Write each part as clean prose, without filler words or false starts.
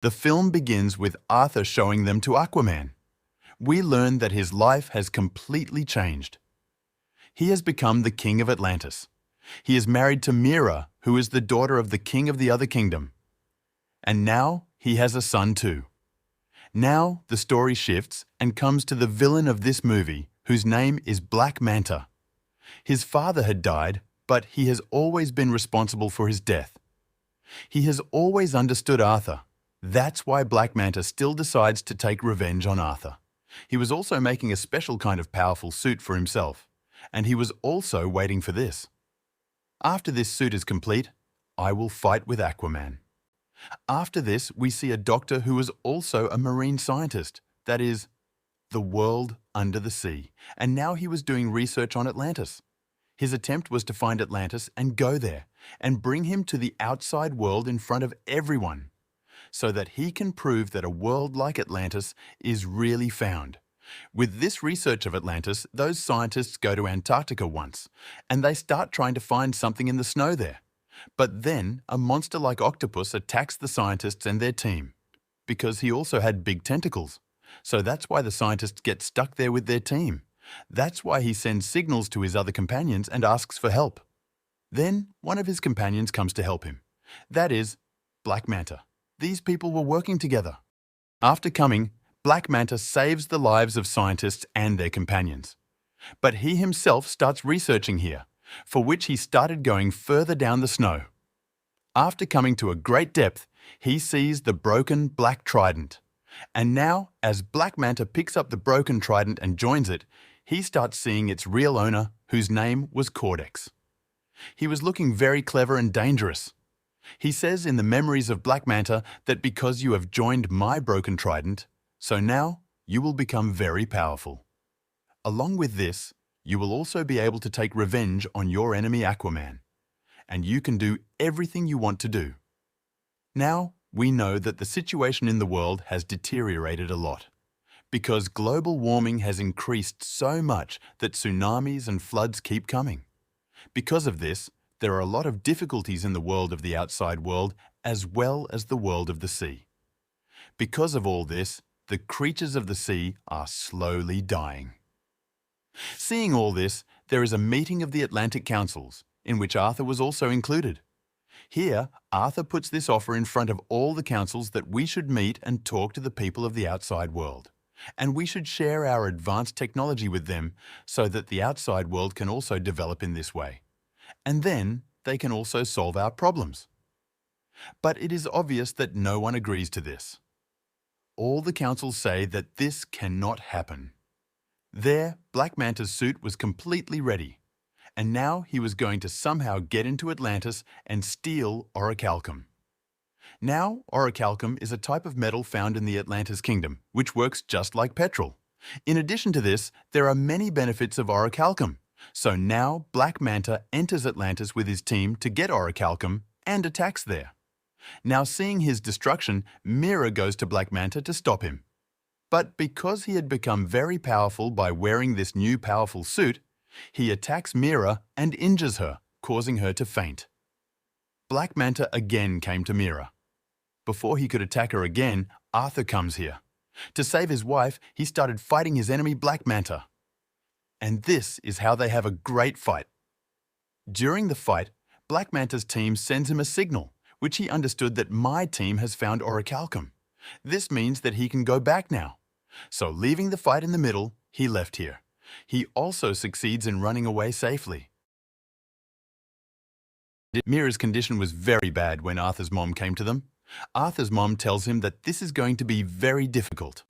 The film begins with Arthur showing them to Aquaman. We learn that his life has completely changed. He has become the king of Atlantis. He is married to Mira, who is the daughter of the king of the other kingdom. And now he has a son too. Now the story shifts and comes to the villain of this movie, whose name is Black Manta. His father had died, but he has always been responsible for his death. He has always understood Arthur. That's why Black Manta still decides to take revenge on Arthur. He was also making a special kind of powerful suit for himself, and he was also waiting for this. After this suit is complete, I will fight with Aquaman. After this, we see a doctor who is also a marine scientist, that is, the world under the sea, and now he was doing research on Atlantis. His attempt was to find Atlantis and go there, and bring him to the outside world in front of everyone, so that he can prove that a world like Atlantis is really found. With this research of Atlantis, those scientists go to Antarctica once, and they start trying to find something in the snow there. But then a monster-like octopus attacks the scientists and their team, because he also had big tentacles. So that's why the scientists get stuck there with their team. That's why he sends signals to his other companions and asks for help. Then one of his companions comes to help him. That is Black Manta. These people were working together. After coming, Black Manta saves the lives of scientists and their companions. But he himself starts researching here, for which he started going further down the snow. After coming to a great depth, he sees the broken black trident. And now, as Black Manta picks up the broken trident and joins it, he starts seeing its real owner, whose name was Cordex. He was looking very clever and dangerous. He says in the memories of Black Manta that because you have joined my broken trident, so now you will become very powerful. Along with this, you will also be able to take revenge on your enemy Aquaman, and you can do everything you want to do. Now, we know that the situation in the world has deteriorated a lot, because global warming has increased so much that tsunamis and floods keep coming. Because of this, there are a lot of difficulties in the world of the outside world as well as the world of the sea. Because of all this, the creatures of the sea are slowly dying. Seeing all this, there is a meeting of the Atlantic Councils, in which Arthur was also included. Here, Arthur puts this offer in front of all the councils that we should meet and talk to the people of the outside world, and we should share our advanced technology with them so that the outside world can also develop in this way. And then they can also solve our problems. But it is obvious that no one agrees to this. All the councils say that this cannot happen. There, Black Manta's suit was completely ready, and now he was going to somehow get into Atlantis and steal orichalcum. Now, orichalcum is a type of metal found in the Atlantis kingdom, which works just like petrol. In addition to this, there are many benefits of orichalcum. So now Black Manta enters Atlantis with his team to get orichalcum and attacks there. Now seeing his destruction, Mira goes to Black Manta to stop him. But because he had become very powerful by wearing this new powerful suit, he attacks Mira and injures her, causing her to faint. Black Manta again came to Mira. Before he could attack her again, Arthur comes here. To save his wife, he started fighting his enemy Black Manta. And this is how they have a great fight. During the fight, Black Manta's team sends him a signal, which he understood that my team has found orichalcum. This means that he can go back now. So leaving the fight in the middle, he left here. He also succeeds in running away safely. Mira's condition was very bad when Arthur's mom came to them. Arthur's mom tells him that this is going to be very difficult.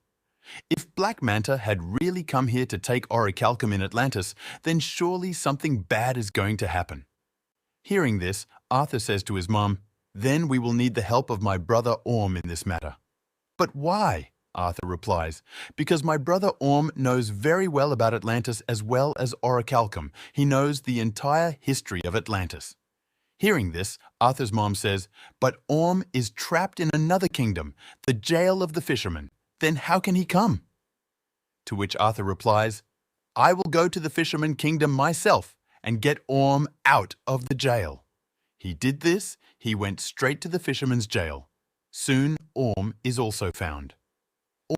If Black Manta had really come here to take orichalcum in Atlantis, then surely something bad is going to happen. Hearing this, Arthur says to his mom, "Then we will need the help of my brother Orm in this matter." "But why?" Arthur replies, "Because my brother Orm knows very well about Atlantis as well as orichalcum. He knows the entire history of Atlantis." Hearing this, Arthur's mom says, "But Orm is trapped in another kingdom, the jail of the fishermen. Then how can he come?" To which Arthur replies, "I will go to the fisherman kingdom myself and get Orm out of the jail." He did this, he went straight to the fisherman's jail. Soon Orm is also found.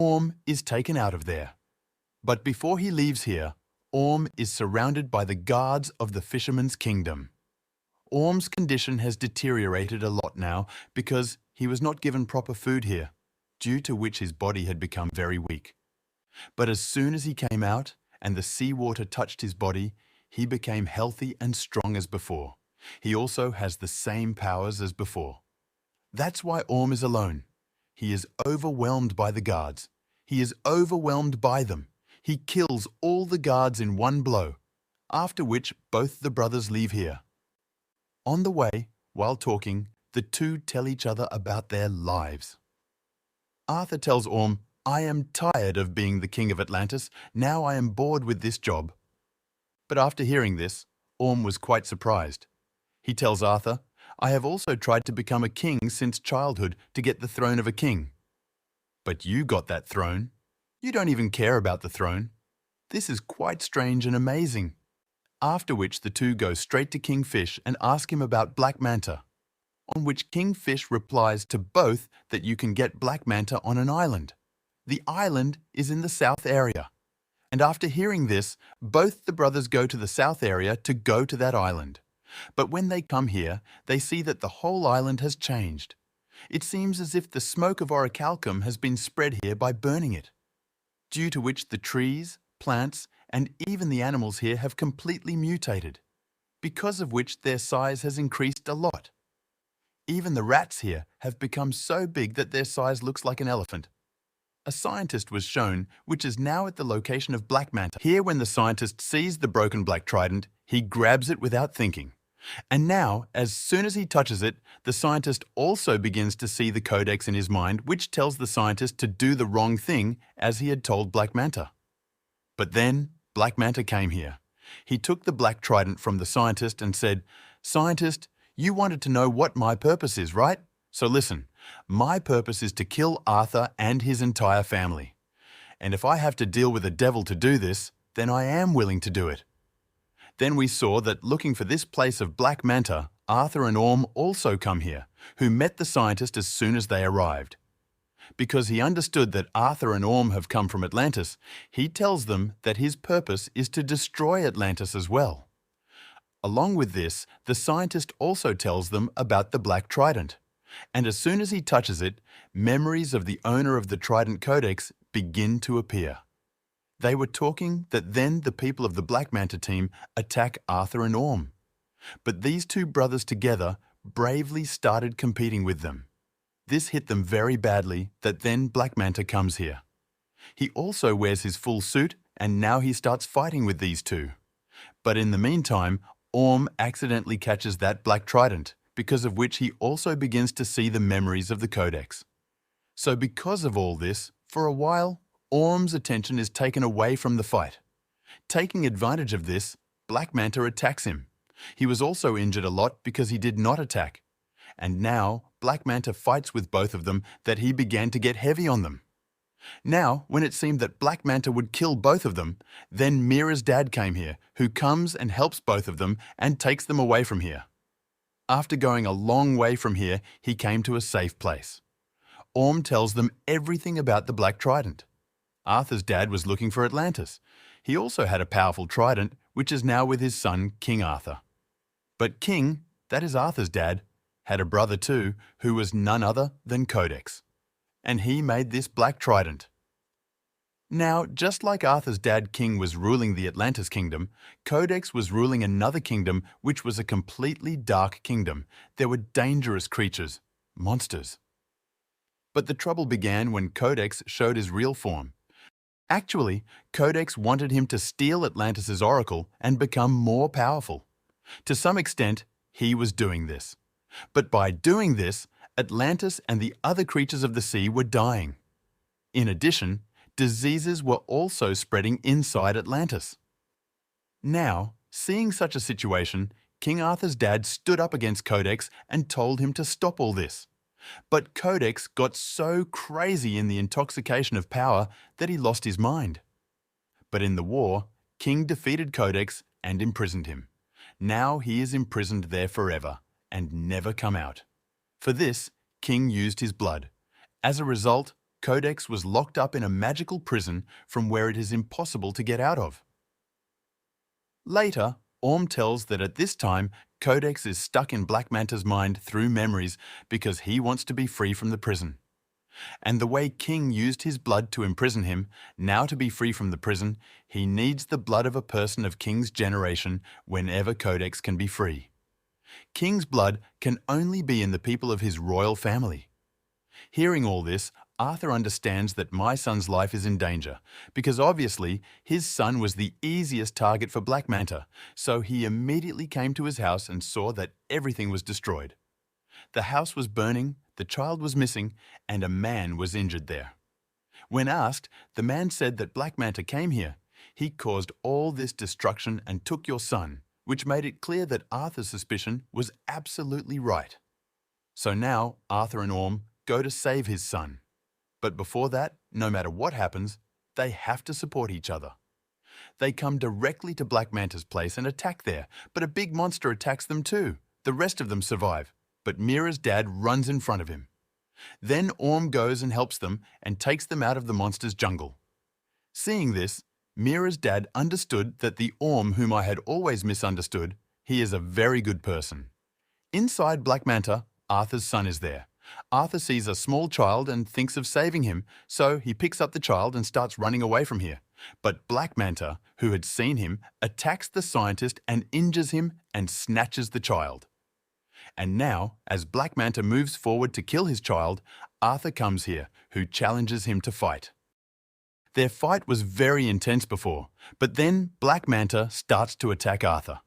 Orm is taken out of there. But before he leaves here, Orm is surrounded by the guards of the fisherman's kingdom. Orm's condition has deteriorated a lot now because he was not given proper food here, due to which his body had become very weak. But as soon as he came out and the seawater touched his body, he became healthy and strong as before. He also has the same powers as before. That's why Orm is alone. He is overwhelmed by the guards. He is overwhelmed by them. He kills all the guards in one blow, after which both the brothers leave here. On the way, while talking, the two tell each other about their lives. Arthur tells Orm, "I am tired of being the king of Atlantis. Now I am bored with this job." But after hearing this, Orm was quite surprised. He tells Arthur, "I have also tried to become a king since childhood to get the throne of a king. But you got that throne. You don't even care about the throne. This is quite strange and amazing." After which the two go straight to King Fish and ask him about Black Manta, on which King Fish replies to both that you can get Black Manta on an island. The island is in the south area. And after hearing this, both the brothers go to the south area to go to that island. But when they come here, they see that the whole island has changed. It seems as if the smoke of orichalcum has been spread here by burning it, due to which the trees, plants, and even the animals here have completely mutated, because of which their size has increased a lot. Even the rats here have become so big that their size looks like an elephant. A scientist was shown, which is now at the location of Black Manta. Here, when the scientist sees the broken black trident, he grabs it without thinking. And now, as soon as he touches it, the scientist also begins to see the codex in his mind, which tells the scientist to do the wrong thing, as he had told Black Manta. But then, Black Manta came here. He took the black trident from the scientist and said, "Scientist, you wanted to know what my purpose is, right? So listen, my purpose is to kill Arthur and his entire family. And if I have to deal with a devil to do this, then I am willing to do it." Then we saw that looking for this place of Black Manta, Arthur and Orm also come here, who met the scientist as soon as they arrived. Because he understood that Arthur and Orm have come from Atlantis, he tells them that his purpose is to destroy Atlantis as well. Along with this, the scientist also tells them about the Black Trident. And as soon as he touches it, memories of the owner of the Trident Codex begin to appear. They were talking that then the people of the Black Manta team attack Arthur and Orm. But these two brothers together bravely started competing with them. This hit them very badly that then Black Manta comes here. He also wears his full suit and now he starts fighting with these two. But in the meantime, Orm accidentally catches that Black Trident, because of which he also begins to see the memories of the Codex. So because of all this, for a while, Orm's attention is taken away from the fight. Taking advantage of this, Black Manta attacks him. He was also injured a lot because he did not attack. And now, Black Manta fights with both of them that he began to get heavy on them. Now, when it seemed that Black Manta would kill both of them, then Mira's dad came here, who comes and helps both of them and takes them away from here. After going a long way from here, he came to a safe place. Orm tells them everything about the Black Trident. Arthur's dad was looking for Atlantis. He also had a powerful trident, which is now with his son, King Arthur. But King, that is Arthur's dad, had a brother too, who was none other than Codex. And he made this Black Trident. Now, just like Arthur's dad King was ruling the Atlantis kingdom, Codex was ruling another kingdom which was a completely dark kingdom. There were dangerous creatures, monsters. But the trouble began when Codex showed his real form. Actually, Codex wanted him to steal Atlantis' oracle and become more powerful. To some extent, he was doing this. But by doing this, Atlantis and the other creatures of the sea were dying. In addition, diseases were also spreading inside Atlantis. Now, seeing such a situation, King Arthur's dad stood up against Codex and told him to stop all this. But Codex got so crazy in the intoxication of power that he lost his mind. But in the war, King defeated Codex and imprisoned him. Now he is imprisoned there forever and never come out. For this, King used his blood. As a result, Codex was locked up in a magical prison from where it is impossible to get out of. Later, Orm tells that at this time, Codex is stuck in Black Manta's mind through memories because he wants to be free from the prison. And the way King used his blood to imprison him, now to be free from the prison, he needs the blood of a person of King's generation whenever Codex can be free. King's blood can only be in the people of his royal family. Hearing all this, Arthur understands that my son's life is in danger, because obviously his son was the easiest target for Black Manta, so he immediately came to his house and saw that everything was destroyed. The house was burning, the child was missing, and a man was injured there. When asked, the man said that Black Manta came here. He caused all this destruction and took your son, which made it clear that Arthur's suspicion was absolutely right. So now Arthur and Orm go to save his son. But before that, no matter what happens, they have to support each other. They come directly to Black Manta's place and attack there, but a big monster attacks them too. The rest of them survive, but Mira's dad runs in front of him. Then Orm goes and helps them and takes them out of the monster's jungle. Seeing this, Mira's dad understood that the Orm whom I had always misunderstood, he is a very good person. Inside Black Manta, Arthur's son is there. Arthur sees a small child and thinks of saving him, so he picks up the child and starts running away from here. But Black Manta, who had seen him, attacks the scientist and injures him and snatches the child. And now, as Black Manta moves forward to kill his child, Arthur comes here, who challenges him to fight. Their fight was very intense before, but then Black Manta starts to attack Arthur.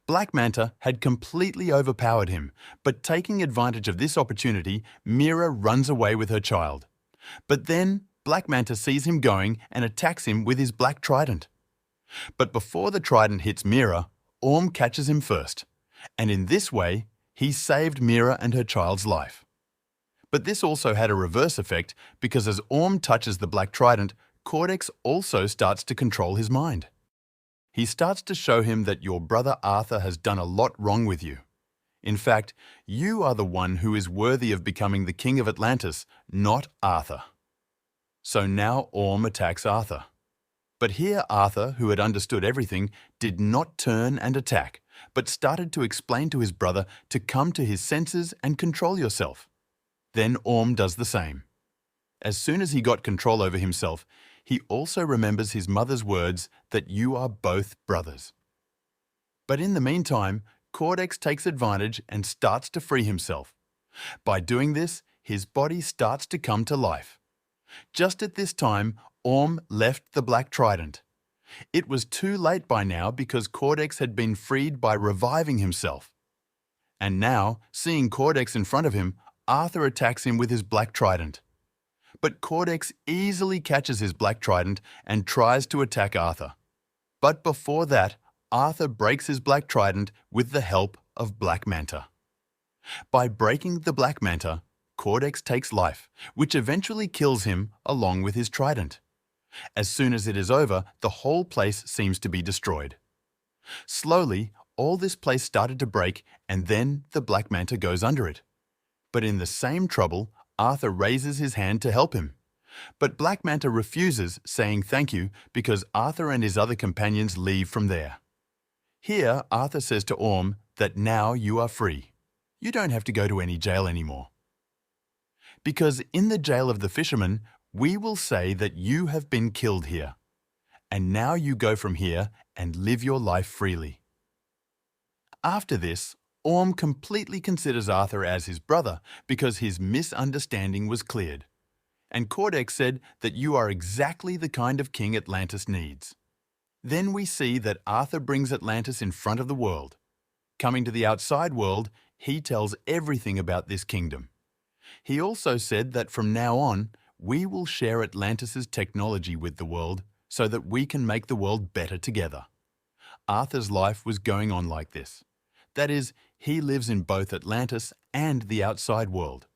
Black Manta had completely overpowered him, but taking advantage of this opportunity, Mira runs away with her child. But then Black Manta sees him going and attacks him with his black trident. But before the trident hits Mira, Orm catches him first, and in this way, he saved Mira and her child's life. But this also had a reverse effect because as Orm touches the black trident, Codex also starts to control his mind. He starts to show him that your brother Arthur has done a lot wrong with you. In fact, you are the one who is worthy of becoming the king of Atlantis, not Arthur. So now Orm attacks Arthur. But here Arthur, who had understood everything, did not turn and attack, but started to explain to his brother to come to his senses and control yourself. Then Orm does the same. As soon as he got control over himself, he also remembers his mother's words that you are both brothers. But in the meantime, Codex takes advantage and starts to free himself. By doing this, his body starts to come to life. Just at this time, Orm left the black trident. It was too late by now because Codex had been freed by reviving himself. And now, seeing Codex in front of him, Arthur attacks him with his black trident. But Codex easily catches his black trident and tries to attack Arthur. But before that, Arthur breaks his black trident with the help of Black Manta. By breaking the Black Manta, Codex takes life, which eventually kills him along with his trident. As soon as it is over, the whole place seems to be destroyed. Slowly, all this place started to break and then the Black Manta goes under it. But in the same trouble, Arthur raises his hand to help him. But Black Manta refuses, saying thank you, because Arthur and his other companions leave from there. Here, Arthur says to Orm that now you are free. You don't have to go to any jail anymore. Because in the jail of the fishermen, we will say that you have been killed here. And now you go from here and live your life freely. After this, Orm completely considers Arthur as his brother because his misunderstanding was cleared. And Codex said that you are exactly the kind of king Atlantis needs. Then we see that Arthur brings Atlantis in front of the world. Coming to the outside world, he tells everything about this kingdom. He also said that from now on, we will share Atlantis' technology with the world so that we can make the world better together. Arthur's life was going on like this. That is, he lives in both Atlantis and the outside world.